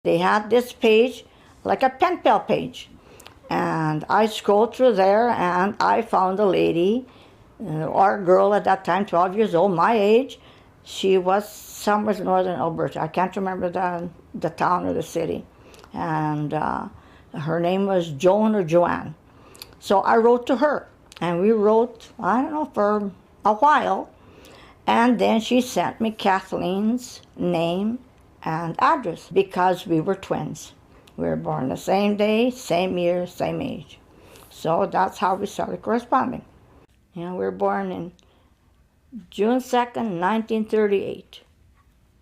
They had this page, like a pen pal page. And I scrolled through there and I found a lady, or a girl at that time, 12 years old, my age. She was somewhere in northern Alberta. I can't remember the town or the city. And her name was Joan or Joanne. So I wrote to her. And we wrote, I don't know, for a while. And then she sent me Kathleen's name and address because we were twins. We were born the same day, same year, same age. So that's how we started corresponding. You know, we were born in June 2nd, 1938.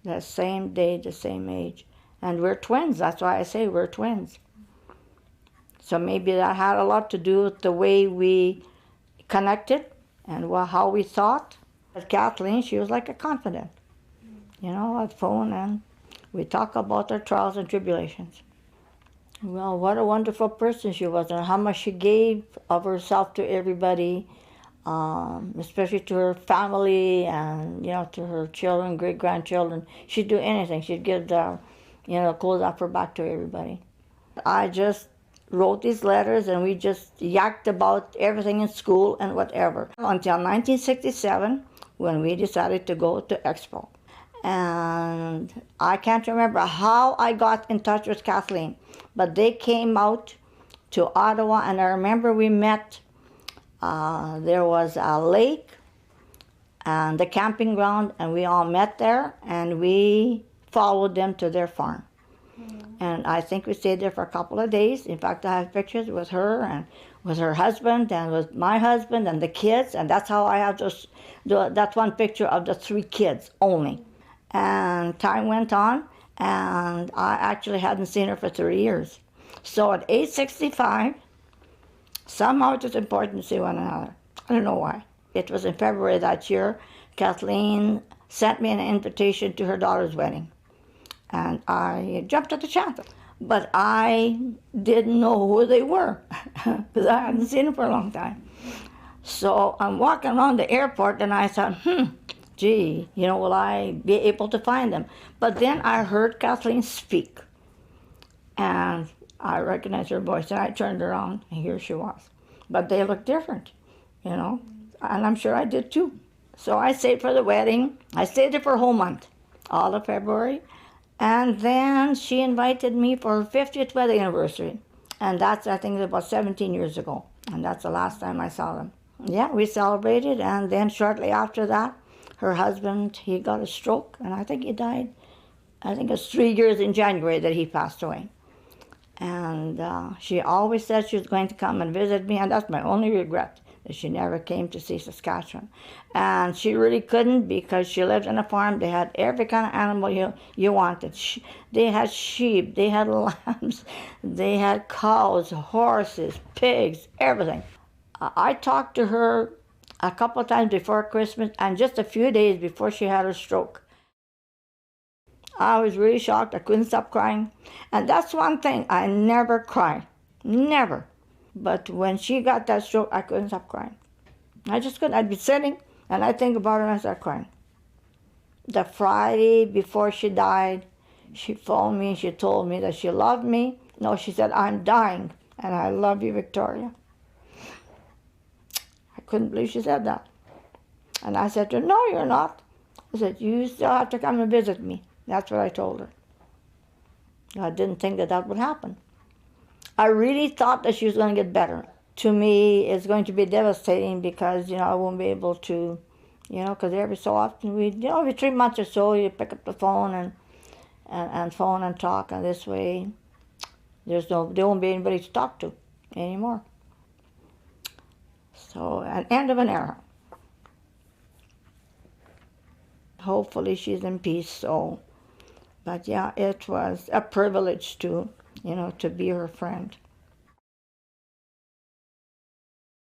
The same day, the same age. And we're twins. That's why I say we're twins. So maybe that had a lot to do with the way we connected and how we thought. But Kathleen, she was like a confidant, you know, at phone, and we talk about our trials and tribulations. Well, what a wonderful person she was, and how much she gave of herself to everybody, especially to her family and, you know, to her children, great-grandchildren. She'd do anything. She'd give the, you know, clothes off her back to everybody. I just wrote these letters, and we just yacked about everything in school and whatever until 1967, when we decided to go to Expo. And I can't remember how I got in touch with Kathleen, but they came out to Ottawa, and I remember we met. There was a lake and the camping ground, and we all met there, and we followed them to their farm. And I think we stayed there for a couple of days. In fact, I have pictures with her and with her husband and with my husband and the kids, and that's how I have that one picture of the 3 kids only. And time went on, and I actually hadn't seen her for 3 years. So at age 65, somehow it was important to see one another. I don't know why. It was in February that year. Kathleen sent me an invitation to her daughter's wedding. And I jumped at the chance. But I didn't know who they were because I hadn't seen them for a long time. So I'm walking around the airport, and I thought, gee, you know, will I be able to find them? But then I heard Kathleen speak, and I recognized her voice, and I turned around, and here she was. But they looked different, you know, and I'm sure I did too. So I stayed for the wedding. I stayed there for a whole month, all of February. And then she invited me for her 50th wedding anniversary. And that's, I think, about 17 years ago. And that's the last time I saw them. Yeah, we celebrated, and then shortly after that, her husband, he got a stroke, and I think he died. I think it's 3 years in January that he passed away. And she always said she was going to come and visit me, and that's my only regret, that she never came to see Saskatchewan. And she really couldn't, because she lived on a farm. They had every kind of animal you wanted. They had sheep, they had lambs, they had cows, horses, pigs, everything. I talked to her a couple of times before Christmas, and just a few days before she had her stroke. I was really shocked. I couldn't stop crying. And that's one thing, I never cry, never. But when she got that stroke, I couldn't stop crying. I just couldn't. I'd be sitting, and I'd think about her, and I'd start crying. The Friday before she died, she phoned me, and she told me that she loved me. No, she said, I'm dying, and I love you, Victoria. I couldn't believe she said that. And I said to her, no, you're not. I said, you still have to come and visit me. That's what I told her. I didn't think that that would happen. I really thought that she was going to get better. To me, it's going to be devastating because, you know, I won't be able to, you know, because every so often, every 3 months or so, you pick up the phone and phone and talk, and this way, there won't be anybody to talk to anymore. So, an end of an era. Hopefully she's in peace, so. But yeah, it was a privilege to, you know, to be her friend.